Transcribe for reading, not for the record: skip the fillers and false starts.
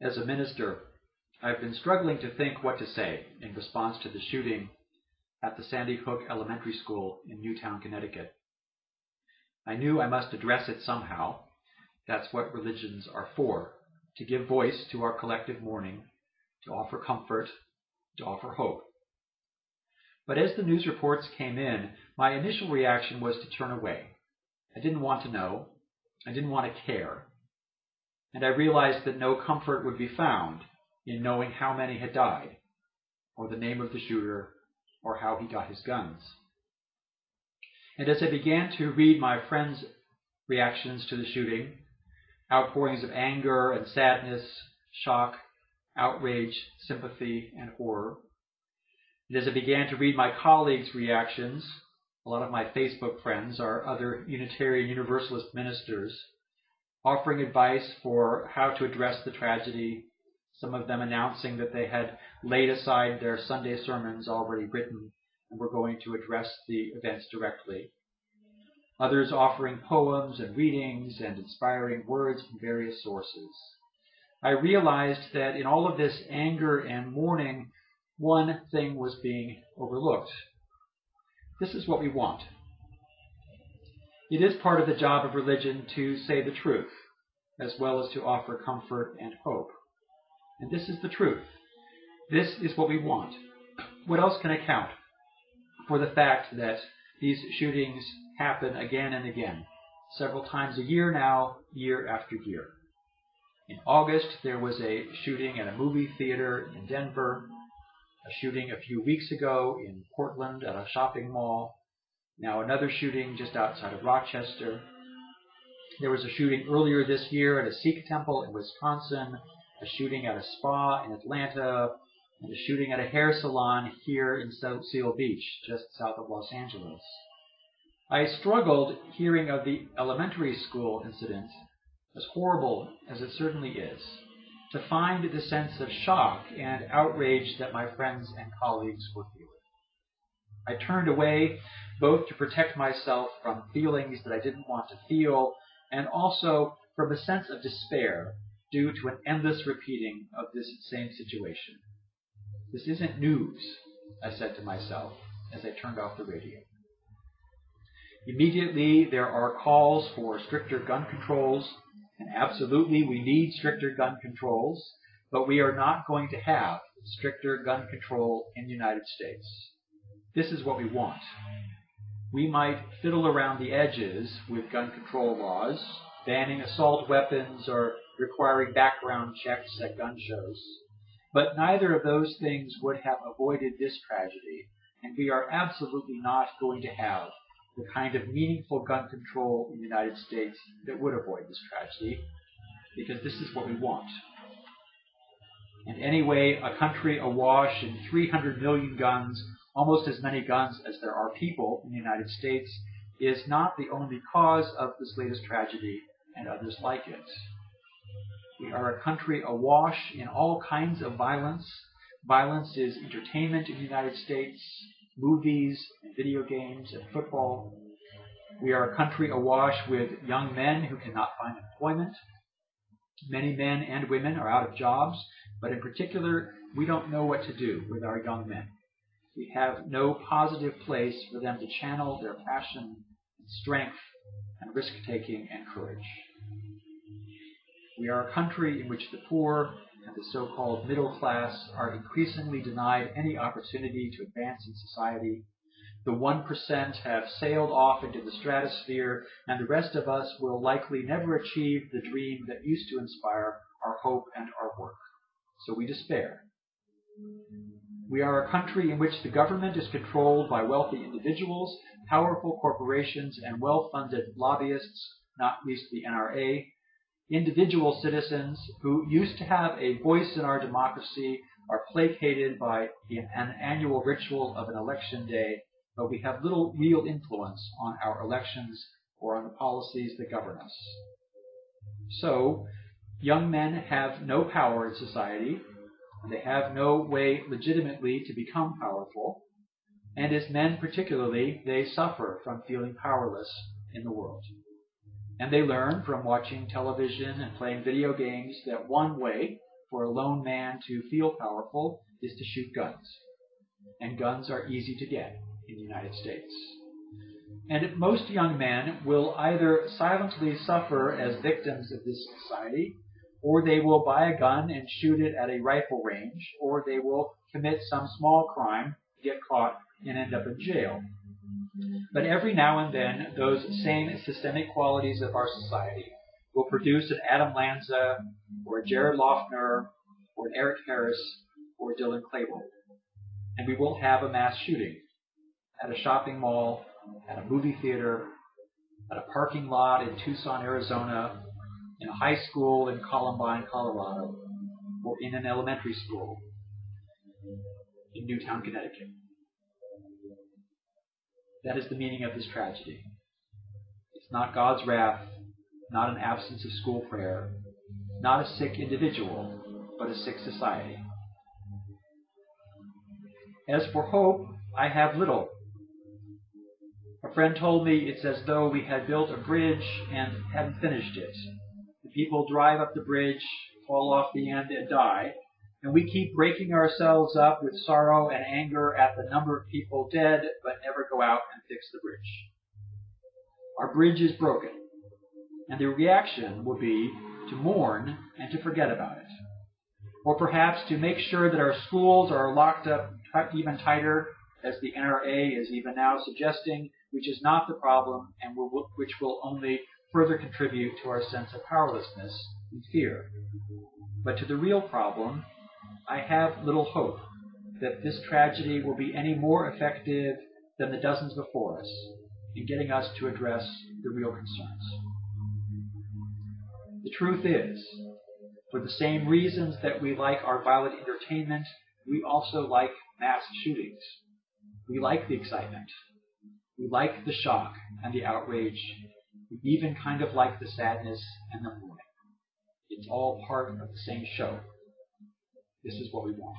As a minister, I've been struggling to think what to say in response to the shooting at the Sandy Hook Elementary School in Newtown, Connecticut. I knew I must address it somehow. That's what religions are for, to give voice to our collective mourning, to offer comfort, to offer hope. But as the news reports came in, my initial reaction was to turn away. I didn't want to know. I didn't want to care. And I realized that no comfort would be found in knowing how many had died, or the name of the shooter, or how he got his guns. And as I began to read my friends' reactions to the shooting, outpourings of anger and sadness, shock, outrage, sympathy, and horror, and as I began to read my colleagues' reactions, a lot of my Facebook friends are other Unitarian Universalist ministers, offering advice for how to address the tragedy, some of them announcing that they had laid aside their Sunday sermons already written and were going to address the events directly. Others offering poems and readings and inspiring words from various sources. I realized that in all of this anger and mourning, one thing was being overlooked. This is what we want. It is part of the job of religion to say the truth, as well as to offer comfort and hope. And this is the truth. This is what we want. What else can account for the fact that these shootings happen again and again, several times a year now, year after year? In August, there was a shooting at a movie theater in Denver, a shooting a few weeks ago in Portland at a shopping mall, now another shooting just outside of Rochester. There was a shooting earlier this year at a Sikh temple in Wisconsin, a shooting at a spa in Atlanta, and a shooting at a hair salon here in Seal Beach, just south of Los Angeles. I struggled hearing of the elementary school incident, as horrible as it certainly is, to find the sense of shock and outrage that my friends and colleagues were feeling. I turned away both to protect myself from feelings that I didn't want to feel, and also from a sense of despair due to an endless repeating of this same situation. This isn't news, I said to myself as I turned off the radio. Immediately, there are calls for stricter gun controls, and absolutely we need stricter gun controls, but we are not going to have stricter gun control in the United States. This is what we want. We might fiddle around the edges with gun control laws, banning assault weapons or requiring background checks at gun shows, but neither of those things would have avoided this tragedy, and we are absolutely not going to have the kind of meaningful gun control in the United States that would avoid this tragedy, because this is what we want. And anyway, a country awash in 300 million guns, almost as many guns as there are people in the United States, is not the only cause of this latest tragedy and others like it. We are a country awash in all kinds of violence. Violence is entertainment in the United States, movies, and video games, and football. We are a country awash with young men who cannot find employment. Many men and women are out of jobs, but in particular, we don't know what to do with our young men. We have no positive place for them to channel their passion and strength and risk-taking and courage. We are a country in which the poor and the so-called middle class are increasingly denied any opportunity to advance in society. The 1% have sailed off into the stratosphere, and the rest of us will likely never achieve the dream that used to inspire our hope and our work. So we despair. We are a country in which the government is controlled by wealthy individuals, powerful corporations, and well-funded lobbyists, not least the NRA. Individual citizens who used to have a voice in our democracy are placated by an annual ritual of an election day, but we have little real influence on our elections or on the policies that govern us. So, young men have no power in society, and they have no way legitimately to become powerful, and as men particularly, they suffer from feeling powerless in the world. And they learn from watching television and playing video games that one way for a lone man to feel powerful is to shoot guns. And guns are easy to get in the United States. And most young men will either silently suffer as victims of this society, or they will buy a gun and shoot it at a rifle range, or they will commit some small crime, get caught, and end up in jail. But every now and then, those same systemic qualities of our society will produce an Adam Lanza, or a Jared Loughner, or an Eric Harris, or Dylan Klebold. And we will have a mass shooting at a shopping mall, at a movie theater, at a parking lot in Tucson, Arizona, in a high school in Columbine, Colorado, or in an elementary school in Newtown, Connecticut. That is the meaning of this tragedy. It's not God's wrath, not an absence of school prayer, not a sick individual, but a sick society. As for hope, I have little. A friend told me it's as though we had built a bridge and hadn't finished it. The people drive up the bridge, fall off the end, and die, and we keep breaking ourselves up with sorrow and anger at the number of people dead, but never go out and fix the bridge. Our bridge is broken, and the reaction will be to mourn and to forget about it. Or perhaps to make sure that our schools are locked up even tighter, as the NRA is even now suggesting, which is not the problem and which will only further contribute to our sense of powerlessness and fear. But to the real problem, I have little hope that this tragedy will be any more effective than the dozens before us in getting us to address the real concerns. The truth is, for the same reasons that we like our violent entertainment, we also like mass shootings. We like the excitement. We like the shock and the outrage. We even kind of like the sadness and the mourning. It's all part of the same show. This is what we want.